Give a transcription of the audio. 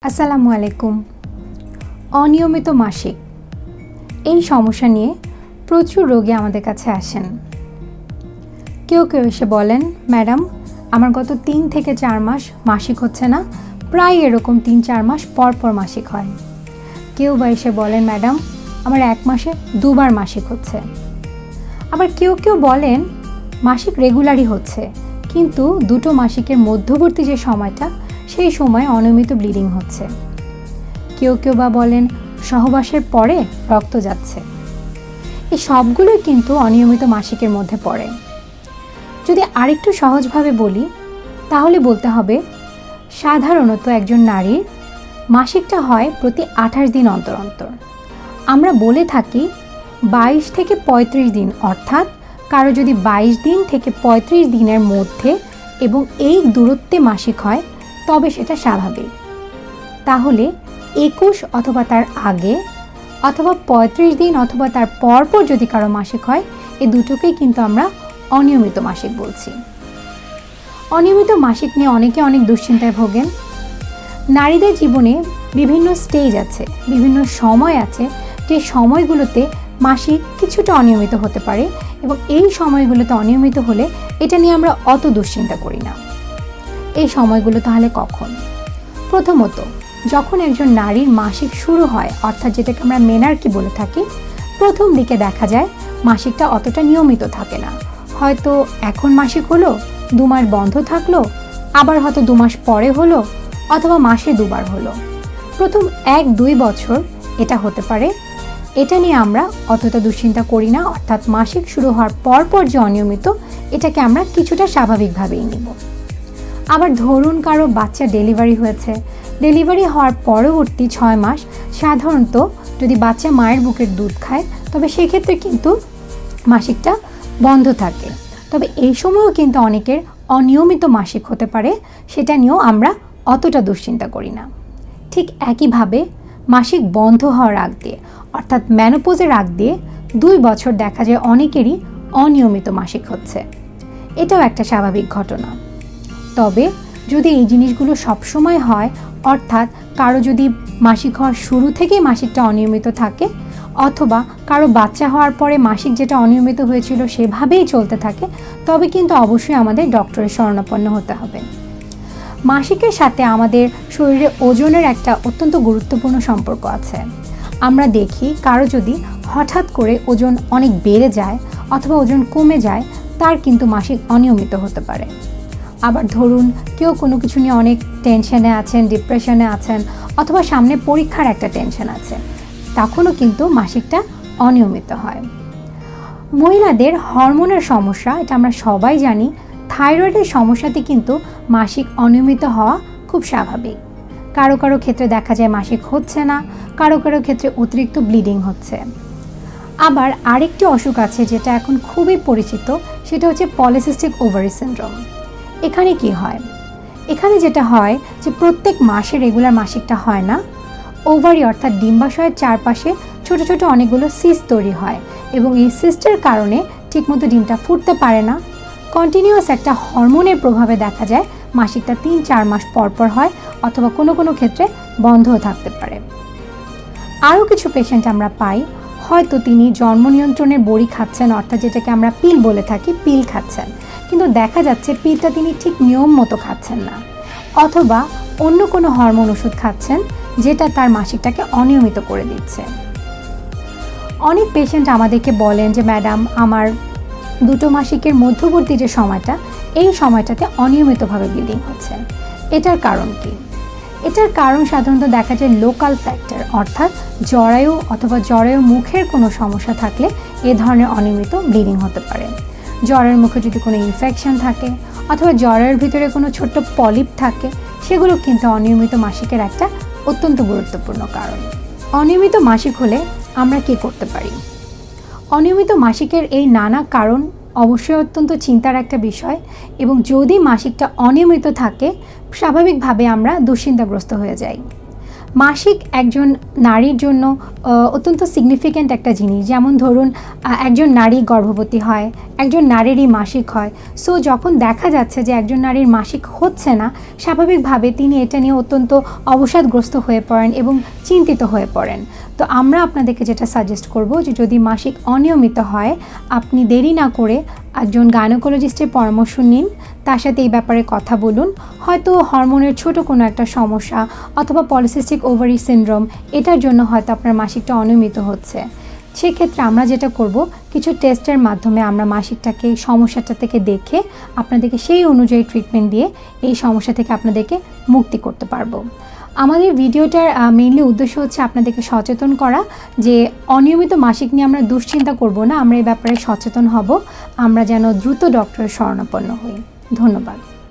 আসসালামু আলাইকুম। অনিয়মিত মাসিক এই সমস্যা নিয়ে প্রচুর রোগী আমাদের কাছে আসেন। কেউ কেউ এসে বলেন, ম্যাডাম আমার গত 3 থেকে 4 মাস মাসিক হচ্ছে না, প্রায় এরকম 3-4 মাস পর পর মাসিক হয়। কেউ বা এসে বলেন, ম্যাডাম আমার 1 মাসে 2 বার মাসিক হচ্ছে। আবার কেউ কেউ বলেন মাসিক রেগুলারই হচ্ছে, কিন্তু দুটো মাসিকের মধ্যবর্তী যে সময়টা সেই সময় অনিয়মিত ব্লিডিং হচ্ছে। কেউ কেউ বা বলেন সহবাসের পরে রক্ত যাচ্ছে। এই সবগুলোই কিন্তু অনিয়মিত মাসিকের মধ্যে পড়ে। যদি আরেকটু সহজভাবে বলি তাহলে বলতে হবে, সাধারণত একজন নারীর মাসিকটা হয় প্রতি 28 দিন অন্তর অন্তর। আমরা বলে থাকি 22 থেকে 35 দিন, অর্থাৎ কারো যদি 22 দিন থেকে 35 দিনের মধ্যে এবং এই দূরত্বে মাসিক হয় তবে সেটা স্বাভাবিক। তাহলে 21 অথবা তার আগে অথবা 35 দিন অথবা তার পরপর যদি কারো মাসিক হয়, এই দুটোকেই কিন্তু আমরা অনিয়মিত মাসিক বলছি। অনিয়মিত মাসিক নিয়ে অনেকে অনেক দুশ্চিন্তায় ভোগেন। নারীদের জীবনে বিভিন্ন স্টেজ আছে, বিভিন্ন সময় আছে, যে সময়গুলোতে মাসিক কিছুটা অনিয়মিত হতে পারে এবং এই সময়গুলোতে অনিয়মিত হলে এটা নিয়ে আমরা অত দুশ্চিন্তা করি না। এই সময়গুলো তাহলে কখন? প্রথমত, যখন একজন নারীর মাসিক শুরু হয়, অর্থাৎ যেটাকে আমরা মেনার্কি বলে থাকি, প্রথম দিকে দেখা যায় মাসিকটা অতটা নিয়মিত থাকে না। হয়তো এখন মাসিক হলো, 2 মাস বন্ধ থাকলো, আবার হয়তো 2 মাস পরে হলো, অথবা মাসে 2 বার হলো। প্রথম 1-2 বছর এটা হতে পারে। এটা নিয়ে আমরা অতটা দুশ্চিন্তা করি না, অর্থাৎ মাসিক শুরু হওয়ার পর যে অনিয়মিত, এটাকে আমরা কিছুটা স্বাভাবিকভাবেই নিব। আবার ধরুন কারো বাচ্চা ডেলিভারি হয়েছে, ডেলিভারি হওয়ার পরবর্তী 6 মাস সাধারণত যদি বাচ্চা মায়ের বুকের দুধ খায় তবে সেক্ষেত্রে কিন্তু মাসিকটা বন্ধ থাকে। তবে এই সময়ও কিন্তু অনেকের অনিয়মিত মাসিক হতে পারে, সেটা নিয়েও আমরা অতটা দুশ্চিন্তা করি না। ঠিক একইভাবে মাসিক বন্ধ হওয়ার আগ দিয়ে, অর্থাৎ মেনোপজের আগ দিয়ে 2 বছর দেখা যায় অনেকেরই অনিয়মিত মাসিক হচ্ছে। এটাও একটা স্বাভাবিক ঘটনা। তবে যদি এই জিনিসগুলো সবসময় হয়, অর্থাৎ কারো যদি মাসিক হওয়ার শুরু থেকেই মাসিকটা অনিয়মিত থাকে, অথবা কারো বাচ্চা হওয়ার পরে মাসিক যেটা অনিয়মিত হয়েছিল সেভাবেই চলতে থাকে, তবে কিন্তু অবশ্যই আমাদের ডক্টরের শরণাপন্ন হতে হবে। মাসিকের সাথে আমাদের শরীরে ওজনের একটা অত্যন্ত গুরুত্বপূর্ণ সম্পর্ক আছে। আমরা দেখি কারো যদি হঠাৎ করে ওজন অনেক বেড়ে যায় অথবা ওজন কমে যায়, তার কিন্তু মাসিক অনিয়মিত হতে পারে। আবার ধরুন কেউ কোনো কিছু নিয়ে অনেক টেনশনে আছেন, ডিপ্রেশনে আছেন, অথবা সামনে পরীক্ষার একটা টেনশন আছে, তখনও কিন্তু মাসিকটা অনিয়মিত হয়। মহিলাদের হরমোনের সমস্যা, এটা আমরা সবাই জানি, থাইরয়েডের সমস্যাতে কিন্তু মাসিক অনিয়মিত হওয়া খুব স্বাভাবিক। কারো কারো ক্ষেত্রে দেখা যায় মাসিক হচ্ছে না, কারো কারো ক্ষেত্রে অতিরিক্ত ব্লিডিং হচ্ছে। আবার আরেকটি অসুখ আছে যেটা এখন খুবই পরিচিত, সেটা হচ্ছে পলিসিস্টিক ওভারি সিনড্রোম। এখানে কি হয়? এখানে যেটা হয় যে প্রত্যেক মাসে রেগুলার মাসিকটা হয় না, ওভারি অর্থাৎ ডিম্বাশয়ের চারপাশে ছোট ছোট অনেকগুলো সিস্ট তৈরি হয় এবং এই সিস্টের কারণে ঠিকমতো ডিমটা ফুটতে পারে না। কন্টিনিউয়াস একটা হরমোনের প্রভাবে দেখা যায় মাসিকটা 3-4 মাস পর হয়, অথবা কোনো কোনো ক্ষেত্রে বন্ধও থাকতে পারে। আরও কিছু পেশেন্ট আমরা পাই, হয়তো তিনি জন্ম নিয়ন্ত্রণের বড়ি খাচ্ছেন, অর্থাৎ যেটাকে আমরা পিল বলে থাকি, পিল খাচ্ছেন, কিন্তু দেখা যাচ্ছে পিলটা তিনি ঠিক নিয়ম মতো খাচ্ছেন না, অথবা অন্য কোনো হরমোন ওষুধ খাচ্ছেন যেটা তার মাসিকটাকে অনিয়মিত করে দিচ্ছে। অনেক পেশেন্ট আমাদেরকে বলেন যে ম্যাডাম আমার দুটো মাসিকের মধ্যবর্তী যে সময়টা, এই সময়টাতে অনিয়মিতভাবে ব্লিডিং হচ্ছে। এটার কারণ কি? এটার কারণ সাধারণত দেখা যায় লোকাল ফ্যাক্টর, অর্থাৎ জরায়ু অথবা জরায়ু মুখের কোনো সমস্যা থাকলে এ ধরনের অনিয়মিত ব্লিডিং হতে পারে। জরায়ুর মুখে যদি কোনো ইনফেকশন থাকে অথবা জরায়ুর ভিতরে কোনো ছোট্ট পলিপ থাকে, সেগুলো কিন্তু অনিয়মিত মাসিকের একটা অত্যন্ত গুরুত্বপূর্ণ কারণ। অনিয়মিত মাসিক হলে আমরা কি করতে পারি? অনিয়মিত মাসিকের এই নানা কারণ অবশ্যই অত্যন্ত চিন্তার একটা বিষয়, এবং যদি মাসিকটা অনিয়মিত থাকে স্বাভাবিকভাবে আমরা দুশ্চিন্তাগ্রস্ত হয়ে যাই। মাসিক একজন নারীর জন্য অত্যন্ত সিগনিফিক্যান্ট একটা জিনিস। যেমন ধরুন একজন নারী গর্ভবতী হয়, একজন নারীরই মাসিক হয়। সো যখন দেখা যাচ্ছে যে একজন নারীর মাসিক হচ্ছে না, স্বাভাবিকভাবে তিনি এটা নিয়ে অত্যন্ত অবসাদগ্রস্ত হয়ে পড়েন এবং চিন্তিত হয়ে পড়েন। তো আমরা আপনাদেরকে যেটা সাজেস্ট করব যে যদি মাসিক অনিয়মিত হয়, আপনি দেরি না করে একজন গাইনোকোলজিস্টের পরামর্শ নিন, তার সাথে এই ব্যাপারে কথা বলুন। হয়তো হরমোনের ছোট কোনো একটা সমস্যা অথবা পলিসিস্টিক ওভারি সিনড্রোম, এটার জন্য হয়তো আপনার মাসিকটা অনিয়মিত হচ্ছে। সেক্ষেত্রে আমরা যেটা করব, কিছু টেস্টের মাধ্যমে আমরা মাসিকটাকে সমস্যাটা থেকে দেখে আপনাদেরকে সেই অনুযায়ী ট্রিটমেন্ট দিয়ে এই সমস্যা থেকে আপনাদেরকে মুক্তি করতে পারবো। আমাদের ভিডিওটার মেইনলি উদ্দেশ্য হচ্ছে আপনাদেরকে সচেতন করা যে অনিয়মিত মাসিক নিয়ে আমরা দুশ্চিন্তা করব না, আমরা এই ব্যাপারে সচেতন হব, আমরা যেন দ্রুত ডক্টরের শরণাপন্ন হই। ধন্যবাদ।